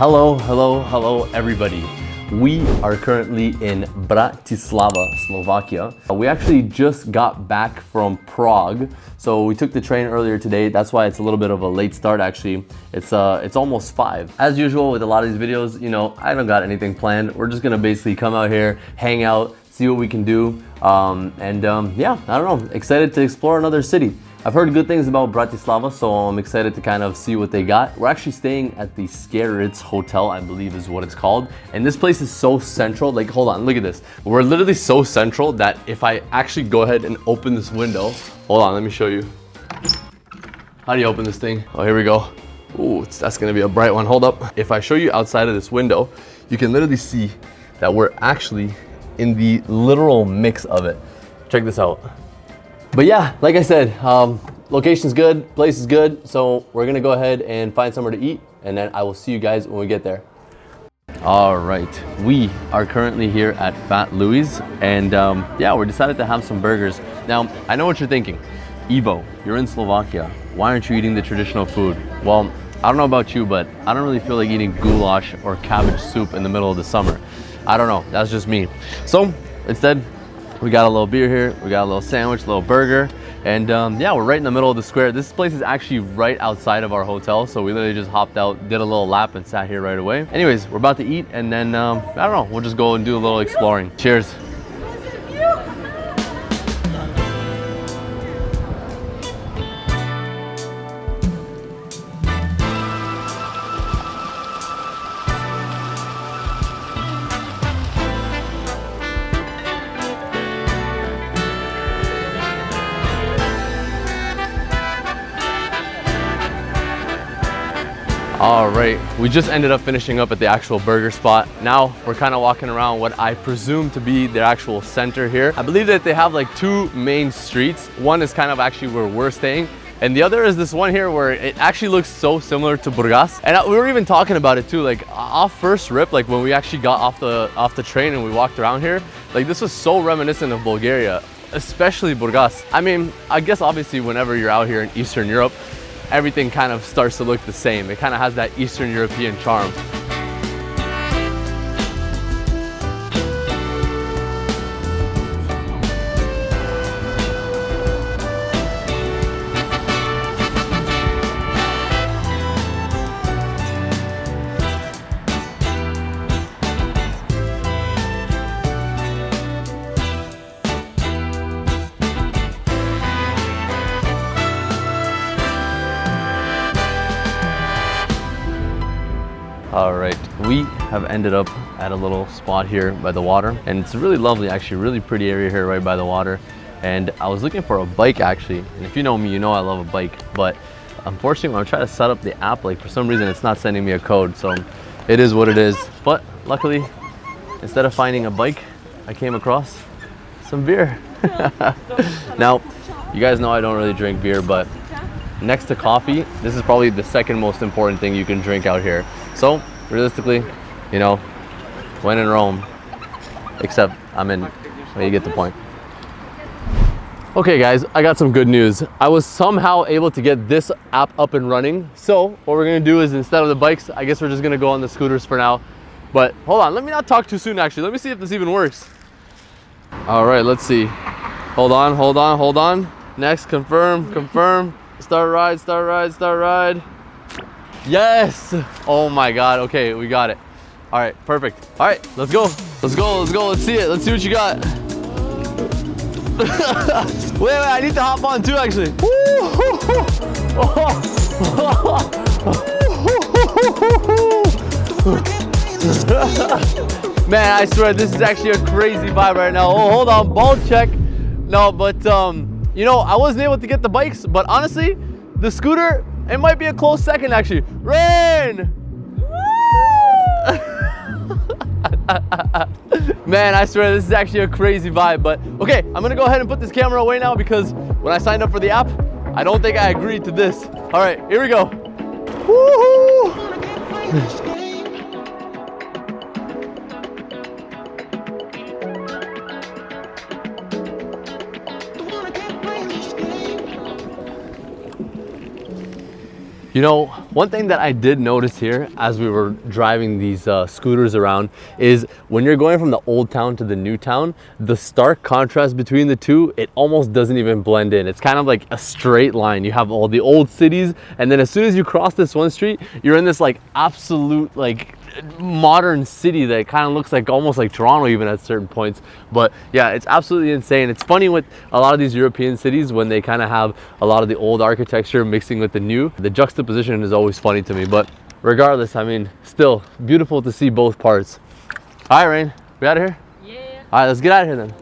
Hello, everybody. We are currently in Bratislava, Slovakia. We actually just got back from Prague. So we took the train earlier today. That's why it's a little bit of a late start actually. It's almost 5. As usual with a lot of these videos, you know, I don't got anything planned. We're just gonna basically come out here, hang out, see what we can do. Yeah, I don't know, excited to explore another city. I've heard good things about Bratislava, so I'm excited to kind of see what they got. We're actually staying at the Scaritz Hotel, I believe is what it's called. And this place is so central. Like, hold on, look at this. We're literally so central that if I actually go ahead and open this window, hold on, let me show you. How do you open this thing? Oh, here we go. Ooh, that's gonna be a bright one. Hold up. If I show you outside of this window, you can literally see that we're actually in the literal mix of it. Check this out. But yeah, like I said, location's good, place is good, so we're gonna go ahead and find somewhere to eat, and then I will see you guys when we get there. All right, we are currently here at Fat Louie's, and yeah, we decided to have some burgers. Now, I know what you're thinking. Ivo, you're in Slovakia. Why aren't you eating the traditional food? Well, I don't know about you, but I don't really feel like eating goulash or cabbage soup in the middle of the summer. I don't know, that's just me. So instead, we got a little beer here, we got a little sandwich, a little burger, and yeah, we're right in the middle of the square. This place is actually right outside of our hotel, so we literally just hopped out, did a little lap, and sat here right away. Anyways, we're about to eat, and then, I don't know, we'll just go and do a little exploring. Cheers. All right, we just ended up finishing up at the actual burger spot. Now we're kind of walking around what I presume to be their actual center here. I believe that they have like 2 main streets. One is kind of actually where we're staying, and the other is this one here where it actually looks so similar to Burgas. And we were even talking about it too, like off first rip, like when we actually got off the train and we walked around here, like this was so reminiscent of Bulgaria, especially Burgas. I mean, I guess obviously whenever you're out here in Eastern Europe, everything kind of starts to look the same. It kind of has that Eastern European charm. All right, we have ended up at a little spot here by the water, and it's really lovely, actually, really pretty area here right by the water. And I was looking for a bike actually, and if you know me, you know I love a bike, but unfortunately when I'm trying to set up the app, like for some reason it's not sending me a code, so it is what it is. But luckily, instead of finding a bike, I came across some beer. Now, you guys know I don't really drink beer, but next to coffee, this is probably the second most important thing you can drink out here. So realistically, you know, when in Rome, except I'm in, well, you get the point. Okay guys, I got some good news. I was somehow able to get this app up and running. So what we're gonna do is, instead of the bikes, I guess we're just gonna go on the scooters for now. But hold on, let me not talk too soon actually. Let me see if this even works. All right, let's see. Hold on. Next, confirm. Start ride. Yes! Oh my God, okay, we got it. All right, perfect. All right, let's go. Let's see it. Let's see what you got. Wait, I need to hop on too, actually. Man, I swear, this is actually a crazy vibe right now. Oh, hold on, ball check. No, but you know, I wasn't able to get the bikes, but honestly, the scooter, it might be a close second actually. Rain! Man, I swear this is actually a crazy vibe, but okay, I'm gonna go ahead and put this camera away now because when I signed up for the app, I don't think I agreed to this. All right, here we go. Woohoo! You know, one thing that I did notice here as we were driving these scooters around is when you're going from the old town to the new town, the stark contrast between the two, it almost doesn't even blend in. It's kind of like a straight line. You have all the old cities, and then as soon as you cross this one street, you're in this like absolute like modern city that kind of looks like almost like Toronto even at certain points. But yeah, it's absolutely insane. It's funny with a lot of these European cities when they kind of have a lot of the old architecture mixing with the new. The juxtaposition is always funny to me, but regardless, I mean, still beautiful to see both parts. All right, Rain, we out of here? Yeah. All right, let's get out of here then.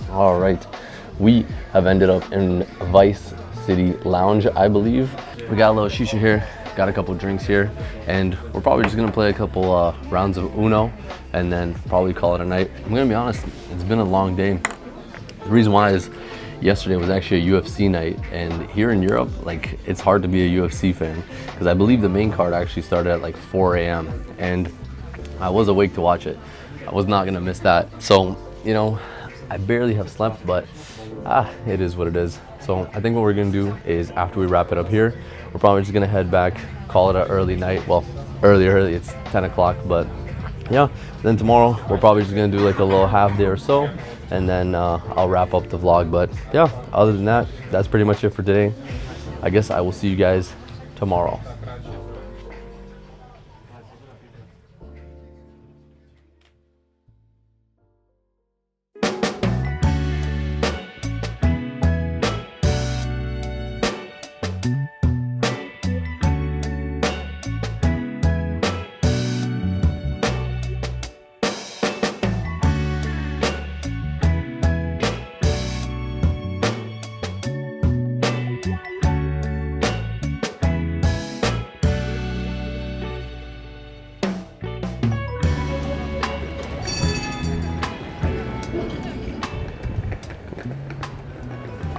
All right, we have ended up in Vice City Lounge, I believe. We got a little shisha here, got a couple drinks here, and we're probably just gonna play a couple rounds of Uno and then probably call it a night. I'm gonna be honest, it's been a long day. The reason why is yesterday was actually a UFC night, and here in Europe, like, it's hard to be a UFC fan because I believe the main card actually started at like 4 a.m. and I was awake to watch it. I was not gonna miss that. So, you know, I barely have slept, but it is what it is. So I think what we're gonna do is after we wrap it up here, we're probably just gonna head back, call it an early night. Well, early, it's 10 o'clock, but yeah. Then tomorrow, we're probably just gonna do like a little half day or so, and then I'll wrap up the vlog. But yeah, other than that, that's pretty much it for today. I guess I will see you guys tomorrow.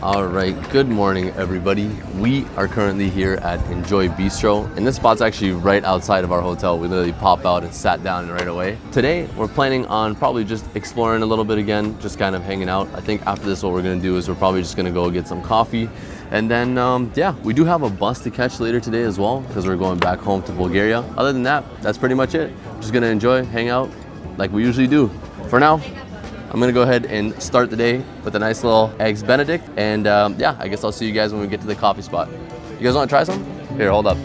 All right, good morning everybody. We are currently here at Enjoy Bistro, and this spot's actually right outside of our hotel. We literally pop out and sat down right away. Today, we're planning on probably just exploring a little bit again, just kind of hanging out. I think after this, what we're gonna do is we're probably just gonna go get some coffee. And then, yeah, we do have a bus to catch later today as well, because we're going back home to Bulgaria. Other than that, that's pretty much it. Just gonna enjoy, hang out like we usually do. For now, I'm gonna go ahead and start the day with a nice little eggs Benedict, and yeah, I guess I'll see you guys when we get to the coffee spot. You guys wanna try some? Here, hold up.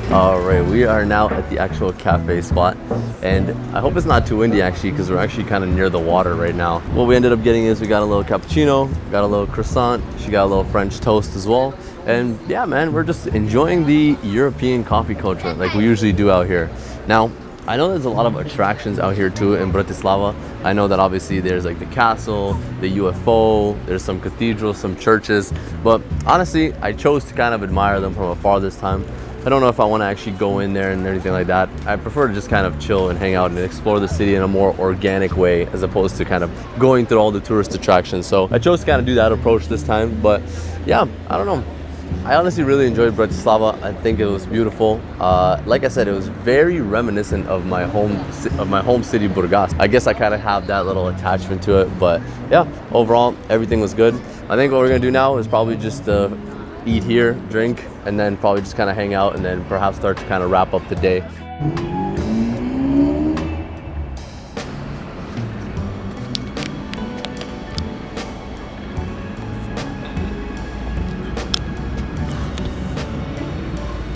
All right, we are now at the actual cafe spot, and I hope it's not too windy actually, because we're actually kind of near the water right now. What we ended up getting is we got a little cappuccino, got a little croissant, she got a little French toast as well. And yeah, man, we're just enjoying the European coffee culture like we usually do out here. Now, I know there's a lot of attractions out here too in Bratislava. I know that obviously there's like the castle, the UFO, there's some cathedrals, some churches, but honestly, I chose to kind of admire them from afar this time. I don't know if I want to actually go in there and anything like that. I prefer to just kind of chill and hang out and explore the city in a more organic way, as opposed to kind of going through all the tourist attractions. So I chose to kind of do that approach this time. But yeah, I don't know. I honestly really enjoyed Bratislava. I think it was beautiful. Like I said, it was very reminiscent of my home city, Burgas. I guess I kind of have that little attachment to it. But yeah, overall, everything was good. I think what we're gonna do now is probably just eat here, drink, and then probably just kind of hang out, and then perhaps start to kind of wrap up the day.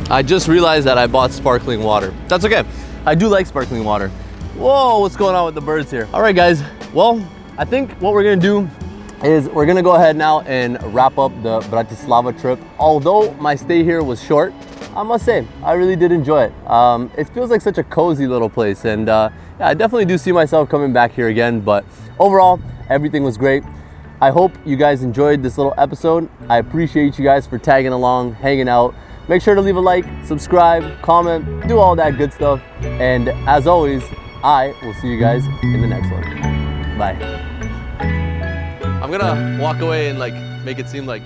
I just realized that I bought sparkling water. That's okay. I do like sparkling water. Whoa, what's going on with the birds here? All right, guys. Well, I think what we're gonna do is we're gonna go ahead now and wrap up the Bratislava trip. Although my stay here was short, I must say, I really did enjoy it. It feels like such a cozy little place, and yeah, I definitely do see myself coming back here again, but overall, everything was great. I hope you guys enjoyed this little episode. I appreciate you guys for tagging along, hanging out. Make sure to leave a like, subscribe, comment, do all that good stuff. And as always, I will see you guys in the next one. Bye. I'm gonna walk away and like make it seem like